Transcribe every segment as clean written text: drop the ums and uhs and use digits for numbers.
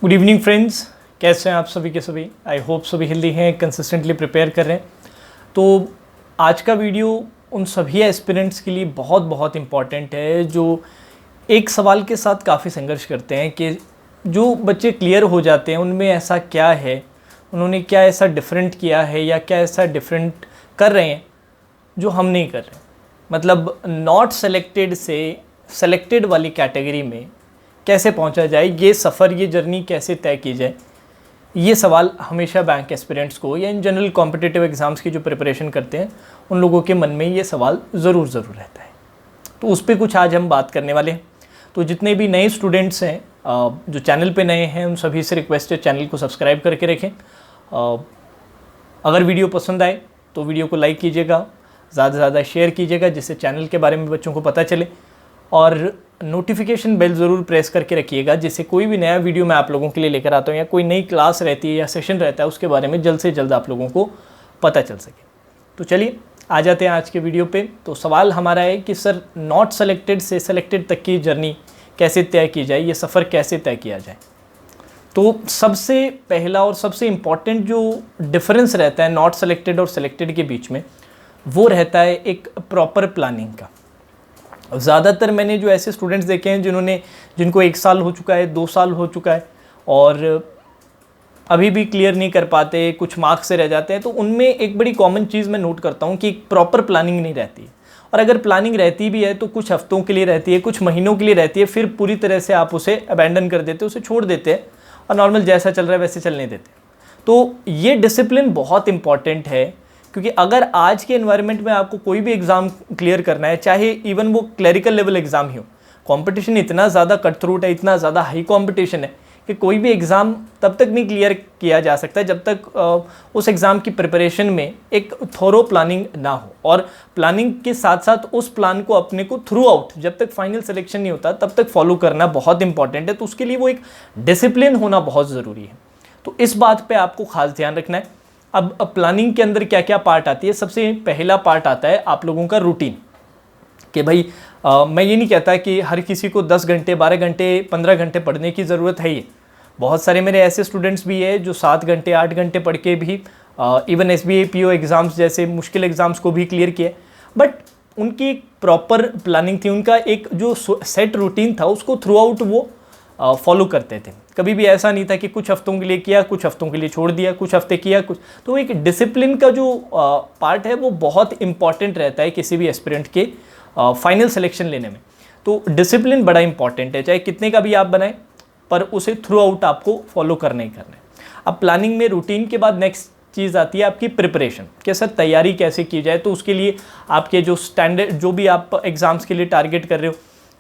Good evening friends, कैसे हैं आप सभी के सभी। आई होप सभी हेल्दी हैं, कंसिस्टेंटली प्रिपेयर कर रहे हैं। तो आज का वीडियो उन सभी एस्पिरेंट्स के लिए बहुत बहुत इम्पॉर्टेंट है जो एक सवाल के साथ काफ़ी संघर्ष करते हैं कि जो बच्चे क्लियर हो जाते हैं उनमें ऐसा क्या है, उन्होंने क्या ऐसा डिफरेंट किया है या क्या ऐसा डिफरेंट कर रहे हैं जो हम नहीं कर रहे। मतलब नॉट सेलेक्टेड से सेलेक्टेड वाली कैटेगरी में कैसे पहुंचा जाए, ये सफ़र, ये जर्नी कैसे तय की जाए। ये सवाल हमेशा बैंक एस्पिरेंट्स को या इन जनरल कॉम्पिटिटिव एग्ज़ाम्स की जो प्रिपरेशन करते हैं उन लोगों के मन में ये सवाल ज़रूर रहता है। तो उस पर कुछ आज हम बात करने वाले हैं। तो जितने भी नए स्टूडेंट्स हैं जो चैनल पे नए हैं उन सभी से रिक्वेस्ट है चैनल को सब्सक्राइब करके रखें। अगर वीडियो पसंद आए तो वीडियो को लाइक कीजिएगा, ज़्यादा से ज़्यादा शेयर कीजिएगा जिससे चैनल के बारे में बच्चों को पता चले, और नोटिफिकेशन बेल ज़रूर प्रेस करके रखिएगा जिससे कोई भी नया वीडियो मैं आप लोगों के लिए लेकर आता हूँ या कोई नई क्लास रहती है या सेशन रहता है उसके बारे में जल्द से जल्द आप लोगों को पता चल सके। तो चलिए आ जाते हैं आज के वीडियो पे। तो सवाल हमारा है कि सर नॉट सेलेक्टेड से सेलेक्टेड तक की जर्नी कैसे तय की जाए, ये सफ़र कैसे तय किया जाए। तो सबसे पहला और सबसे इम्पॉर्टेंट जो डिफरेंस रहता है नॉट सेलेक्टेड और सेलेक्टेड के बीच में वो रहता है एक प्रॉपर प्लानिंग का। ज़्यादातर मैंने जो ऐसे स्टूडेंट्स देखे हैं जिनको 1 साल हो चुका है, 2 साल हो चुका है और अभी भी क्लियर नहीं कर पाते, कुछ मार्क्स से रह जाते हैं, तो उनमें एक बड़ी कॉमन चीज़ मैं नोट करता हूँ कि प्रॉपर प्लानिंग नहीं रहती है। और अगर प्लानिंग रहती भी है तो कुछ हफ्तों के लिए रहती है, कुछ महीनों के लिए रहती है, फिर पूरी तरह से आप उसे अबैंडन कर देते, उसे छोड़ देते हैं और नॉर्मल जैसा चल रहा है वैसे चलने देते। तो ये डिसिप्लिन बहुत इंपॉर्टेंट है क्योंकि अगर आज के एनवायरनमेंट में आपको कोई भी एग्ज़ाम क्लियर करना है, चाहे इवन वो क्लरिकल लेवल एग्ज़ाम ही हो, कंपटीशन इतना ज़्यादा कट थ्रूट है, इतना ज़्यादा हाई कंपटीशन है कि कोई भी एग्ज़ाम तब तक नहीं क्लियर किया जा सकता जब तक उस एग्ज़ाम की प्रिपरेशन में एक थोरो प्लानिंग ना हो। और प्लानिंग के साथ साथ उस प्लान को अपने को थ्रू आउट जब तक फाइनल सिलेक्शन नहीं होता तब तक फॉलो करना बहुत इंपॉर्टेंट है। तो उसके लिए वो एक डिसिप्लिन होना बहुत ज़रूरी है। तो इस बात पर आपको खास ध्यान रखना है। अब प्लानिंग के अंदर क्या क्या पार्ट आती है। सबसे पहला पार्ट आता है आप लोगों का रूटीन कि भाई मैं ये नहीं कहता कि हर किसी को 10 घंटे 12 घंटे 15 घंटे पढ़ने की ज़रूरत है। ये बहुत सारे मेरे ऐसे स्टूडेंट्स भी है जो 7 घंटे 8 घंटे पढ़ के भी इवन SBA PO एग्ज़ाम्स जैसे मुश्किल एग्ज़ाम्स को भी क्लियर किए, बट उनकी एक प्रॉपर प्लानिंग थी, उनका एक जो सेट रूटीन था उसको थ्रू आउट वो फॉलो करते थे। कभी भी ऐसा नहीं था कि कुछ हफ्तों के लिए किया, कुछ हफ्तों के लिए छोड़ दिया, कुछ हफ्ते किया कुछ। तो एक डिसिप्लिन का जो पार्ट है वो बहुत इंपॉर्टेंट रहता है किसी भी एस्पिरेंट के फाइनल सिलेक्शन लेने में। तो डिसिप्लिन बड़ा इंपॉर्टेंट है, चाहे कितने का भी आप बनाएं पर उसे थ्रू आउट आपको फॉलो करना ही करना है। अब प्लानिंग में रूटीन के बाद नेक्स्ट चीज़ आती है आपकी प्रिपरेशन कि सर तैयारी कैसे की जाए। तो उसके लिए आपके जो स्टैंडर्ड जो भी आप एग्ज़ाम्स के लिए टारगेट कर रहे हो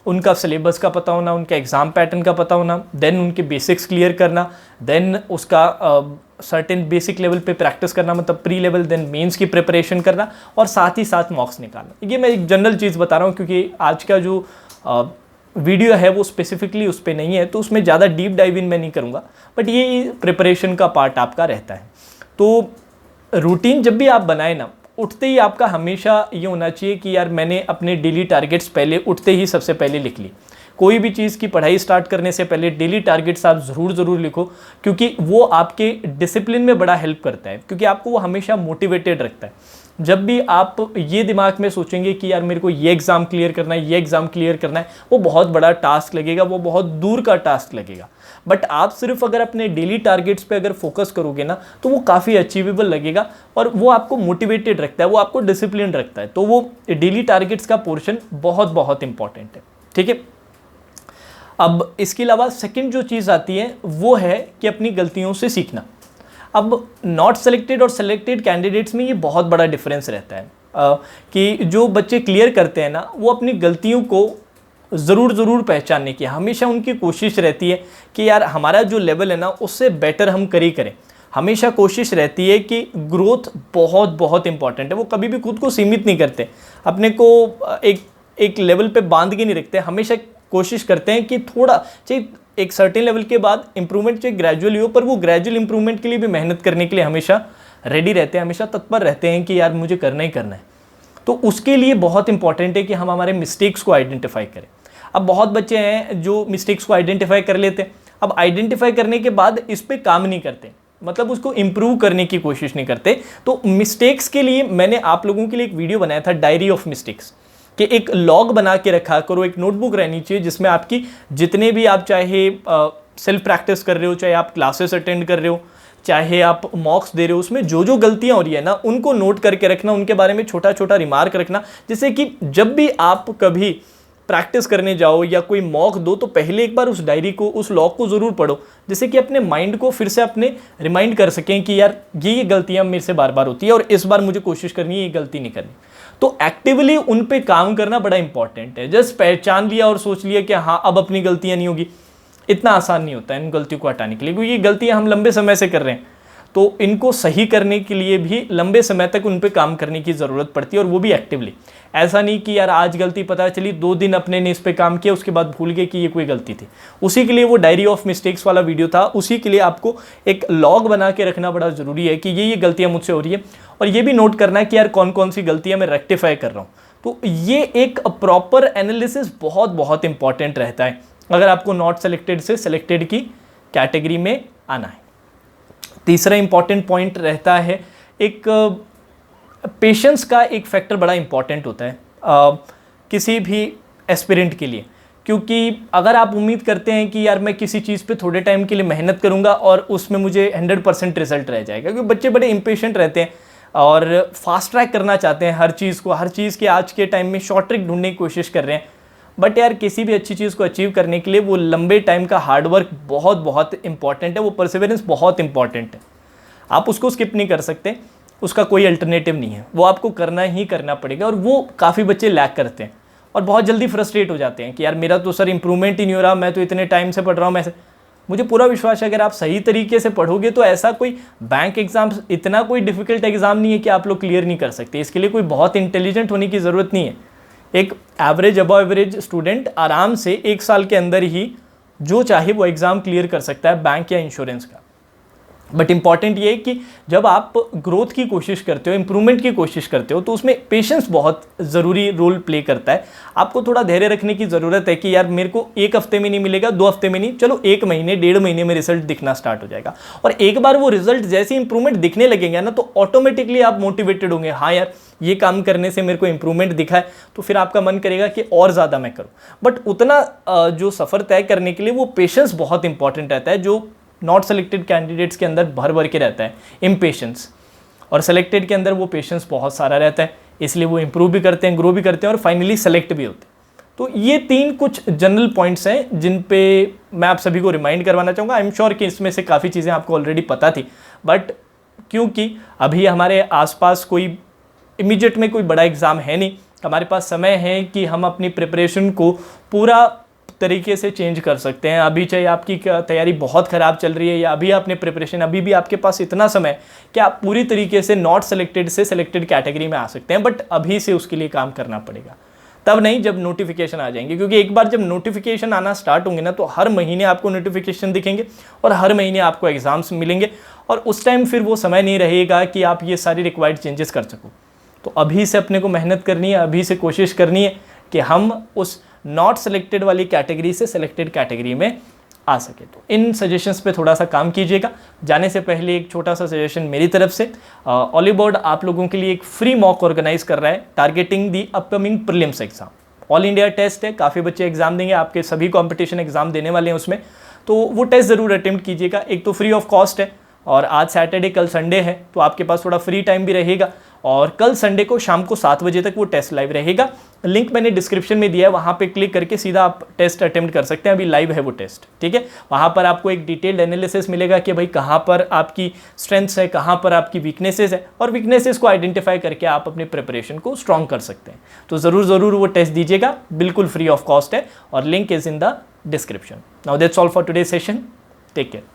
उनका सिलेबस का पता होना, उनके एग्ज़ाम पैटर्न का पता होना, देन उनके बेसिक्स क्लियर करना, देन उसका सर्टेन बेसिक लेवल पे प्रैक्टिस करना, मतलब प्री लेवल, देन मेंस की प्रिपरेशन करना और साथ ही साथ मॉक्स निकालना। ये मैं एक जनरल चीज़ बता रहा हूँ क्योंकि आज का जो वीडियो है वो स्पेसिफिकली उस पर नहीं है तो उसमें ज़्यादा डीप डाइव इन मैं नहीं करूँगा, बट ये प्रिपरेशन का पार्ट आपका रहता है। तो रूटीन जब भी आप बनाए ना, उठते ही आपका हमेशा ये होना चाहिए कि यार मैंने अपने डेली टारगेट्स पहले उठते ही सबसे पहले लिख ली। कोई भी चीज़ की पढ़ाई स्टार्ट करने से पहले डेली टारगेट्स आप ज़रूर लिखो क्योंकि वो आपके डिसिप्लिन में बड़ा हेल्प करता है, क्योंकि आपको वो हमेशा मोटिवेटेड रखता है। जब भी आप ये दिमाग में सोचेंगे कि यार मेरे को ये एग्ज़ाम क्लियर करना है, ये एग्ज़ाम क्लियर करना है, वो बहुत बड़ा टास्क लगेगा, वो बहुत दूर का टास्क लगेगा। बट आप सिर्फ अगर अपने डेली टारगेट्स पे अगर फोकस करोगे ना तो वो काफ़ी अचीवेबल लगेगा और वो आपको मोटिवेटेड रखता है, वो आपको डिसिप्लिन रखता है। तो वो डेली टारगेट्स का पोर्शन बहुत इंपॉर्टेंट है, ठीक है। अब इसके अलावा सेकंड जो चीज़ आती है वो है कि अपनी गलतियों से सीखना। अब नॉट सेलेक्टेड और सेलेक्टेड कैंडिडेट्स में ये बहुत बड़ा डिफरेंस रहता है कि जो बच्चे क्लियर करते हैं ना वो अपनी गलतियों को ज़रूर पहचानने की हमेशा उनकी कोशिश रहती है कि यार हमारा जो लेवल है ना उससे बेटर हम करें। हमेशा कोशिश रहती है कि ग्रोथ बहुत इंपॉर्टेंट है। वो कभी भी खुद को सीमित नहीं करते, अपने को एक लेवल पे बांध के नहीं रखते। हमेशा कोशिश करते हैं कि थोड़ा चाहिए एक सर्टेन लेवल के बाद इंप्रूवमेंट चाहिए ग्रेजुअली हो, पर वो ग्रेजुअल इंप्रूवमेंट के लिए भी मेहनत करने के लिए हमेशा रेडी रहते हैं, हमेशा तत्पर रहते हैं कि यार मुझे करना ही करना है। तो उसके लिए बहुत इंपॉर्टेंट है कि हम हमारे मिस्टेक्स को आइडेंटिफाई करें। अब बहुत बच्चे हैं जो मिस्टेक्स को आइडेंटिफाई कर लेते हैं अब आइडेंटिफाई करने के बाद इस पे काम नहीं करते, मतलब उसको इम्प्रूव करने की कोशिश नहीं करते। तो मिस्टेक्स के लिए मैंने आप लोगों के लिए एक वीडियो बनाया था, डायरी ऑफ मिस्टेक्स, कि एक लॉग बना के रखा करो, एक नोटबुक रहनी चाहिए जिसमें आपकी जितने भी आप चाहे सेल्फ प्रैक्टिस कर रहे हो, चाहे आप क्लासेस अटेंड कर रहे हो, चाहे आप मॉक्स दे रहे हो, उसमें जो जो गलतियां हो रही है ना उनको नोट करके रखना, उनके बारे में छोटा छोटा रिमार्क रखना, जिससे कि जब भी आप कभी प्रैक्टिस करने जाओ या कोई मॉक दो तो पहले एक बार उस डायरी को, उस लॉग को ज़रूर पढ़ो, जिससे कि अपने माइंड को फिर से अपने रिमाइंड कर सकें कि यार ये गलतियां मेरे से बार बार होती है और इस बार मुझे कोशिश करनी है ये गलती नहीं करनी। तो एक्टिवली उन पे काम करना बड़ा इंपॉर्टेंट है। जस्ट पहचान लिया और सोच लिया कि हाँ अब अपनी गलतियां नहीं होगी, इतना आसान नहीं होता है इन गलतियों को हटाने के लिए, क्योंकि ये गलतियां हम लंबे समय से कर रहे हैं, तो इनको सही करने के लिए भी लंबे समय तक उन पे काम करने की ज़रूरत पड़ती है, और वो भी एक्टिवली। ऐसा नहीं कि यार आज गलती पता चली, 2 दिन अपने ने इस पे काम किया, उसके बाद भूल गए कि ये कोई गलती थी। उसी के लिए वो डायरी ऑफ मिस्टेक्स वाला वीडियो था, उसी के लिए आपको एक लॉग बना के रखना बड़ा ज़रूरी है कि ये गलतियाँ मुझसे हो रही है, और ये भी नोट करना है कि यार कौन कौन सी गलतियाँ मैं रेक्टिफाई कर रहा हूँ। तो ये एक प्रॉपर एनालिसिस बहुत बहुत इंपॉर्टेंट रहता है अगर आपको नॉट सेलेक्टेड से सेलेक्टेड की कैटेगरी में आना है। तीसरा इंपॉर्टेंट पॉइंट रहता है, एक पेशेंस का एक फैक्टर बड़ा इंपॉर्टेंट होता है किसी भी एस्पिरेंट के लिए, क्योंकि अगर आप उम्मीद करते हैं कि यार मैं किसी चीज़ पे थोड़े टाइम के लिए मेहनत करूंगा और उसमें मुझे 100% रिजल्ट रह जाएगा, क्योंकि बच्चे बड़े इम्पेशेंट रहते हैं और फास्ट ट्रैक करना चाहते हैं हर चीज़ को, हर चीज़ के आज के टाइम में शॉर्ट ट्रिक ढूंढने की कोशिश कर रहे हैं। बट यार किसी भी अच्छी चीज़ को अचीव करने के लिए वो लंबे टाइम का हार्डवर्क बहुत बहुत इंपॉर्टेंट है, वो परसिवरेंस बहुत इंपॉर्टेंट है, आप उसको स्किप नहीं कर सकते, उसका कोई अल्टरनेटिव नहीं है, वो आपको करना ही करना पड़ेगा। और वो काफ़ी बच्चे लैक करते हैं और बहुत जल्दी फ्रस्ट्रेट हो जाते हैं कि यार मेरा तो सर इंप्रूवमेंट ही नहीं हो रहा, मैं तो इतने टाइम से पढ़ रहा हूँ। मुझे पूरा विश्वास है अगर आप सही तरीके से पढ़ोगे तो ऐसा कोई बैंक एग्जाम इतना कोई डिफिकल्ट एग्जाम नहीं है कि आप लोग क्लियर नहीं कर सकते। इसके लिए कोई बहुत इंटेलिजेंट होने की ज़रूरत नहीं है। एक एवरेज अबव एवरेज स्टूडेंट आराम से 1 साल के अंदर ही जो चाहे वो एग्ज़ाम क्लियर कर सकता है बैंक या इंश्योरेंस का। बट इंपॉर्टेंट ये है कि जब आप ग्रोथ की कोशिश करते हो, इंप्रूवमेंट की कोशिश करते हो, तो उसमें पेशेंस बहुत ज़रूरी रोल प्ले करता है। आपको थोड़ा धैर्य रखने की ज़रूरत है कि यार मेरे को 1 हफ्ते में नहीं मिलेगा, 2 हफ्ते में नहीं, चलो 1 महीने 1.5 महीने में रिजल्ट दिखना स्टार्ट हो जाएगा। और एक बार वो रिजल्ट जैसे इंप्रूवमेंट दिखने लगेंगे ना तो ऑटोमेटिकली आप मोटिवेटेड होंगे, हाँ यार ये काम करने से मेरे को इंप्रूवमेंट दिखा है, तो फिर आपका मन करेगा कि और ज़्यादा मैं करूँ। बट उतना जो सफ़र तय करने के लिए वो पेशेंस बहुत इंपॉर्टेंट रहता है, जो नॉट सेलेक्टेड कैंडिडेट्स के अंदर भर भर के रहता है इम्पेशेंस, और सेलेक्टेड के अंदर वो पेशेंस बहुत सारा रहता है, इसलिए वो इंप्रूव भी करते हैं, ग्रो भी करते हैं और फाइनली सेलेक्ट भी होते हैं। तो ये 3 कुछ जनरल पॉइंट्स हैं जिन पे मैं आप सभी को रिमाइंड करवाना चाहूँगा। आई एम श्योर कि इसमें से काफ़ी चीज़ें आपको ऑलरेडी पता थी, बट क्योंकि अभी हमारे आसपास कोई इमीडिएट में कोई बड़ा एग्ज़ाम है नहीं, हमारे पास समय है कि हम अपनी प्रिपरेशन को पूरा तरीके से चेंज कर सकते हैं। अभी चाहे आपकी तैयारी बहुत ख़राब चल रही है या अभी आपने प्रिपरेशन, अभी भी आपके पास इतना समय कि आप पूरी तरीके से नॉट सेलेक्टेड से सेलेक्टेड कैटेगरी में आ सकते हैं, बट अभी से उसके लिए काम करना पड़ेगा। तब नहीं जब नोटिफिकेशन आ जाएंगे, क्योंकि एक बार जब नोटिफिकेशन आना स्टार्ट होंगे ना तो हर महीने आपको नोटिफिकेशन दिखेंगे और हर महीने आपको एग्जाम्स मिलेंगे, और उस टाइम फिर वो समय नहीं रहेगा कि आप ये सारी रिक्वायर्ड चेंजेस कर सको। तो अभी से अपने को मेहनत करनी है, अभी से कोशिश करनी है कि हम उस नॉट सेलेक्टेड वाली कैटेगरी से सेलेक्टेड कैटेगरी में आ सके। तो इन सजेशंस पे थोड़ा सा काम कीजिएगा। जाने से पहले एक छोटा सा सजेशन मेरी तरफ से, ऑलिव बोर्ड आप लोगों के लिए एक फ्री मॉक ऑर्गेनाइज कर रहा है targeting the upcoming prelims exam. All India test है, काफ़ी बच्चे एग्जाम देंगे, आपके सभी कॉम्पिटिशन एग्जाम देने वाले हैं उसमें, तो वो टेस्ट ज़रूर अटेम्प्ट कीजिएगा। एक तो फ्री ऑफ कॉस्ट है, और आज सैटरडे कल संडे है तो आपके पास थोड़ा फ्री टाइम भी रहेगा, और कल संडे को शाम को 7 बजे तक वो टेस्ट लाइव रहेगा। लिंक मैंने डिस्क्रिप्शन में दिया है, वहाँ पे क्लिक करके सीधा आप टेस्ट अटेम्प्ट कर सकते हैं। अभी लाइव है वो टेस्ट, ठीक है। वहाँ पर आपको एक डिटेल्ड एनालिसिस मिलेगा कि भाई कहाँ पर आपकी स्ट्रेंथ्स है, कहाँ पर आपकी वीकनेसेस है, और वीकनेसेस को आइडेंटिफाई करके आप अपनी प्रिपरेशन को स्ट्रॉन्ग कर सकते हैं। तो ज़रूर वो टेस्ट दीजिएगा, बिल्कुल फ्री ऑफ कॉस्ट है, और link is in the description. Now that's all for today session, take care.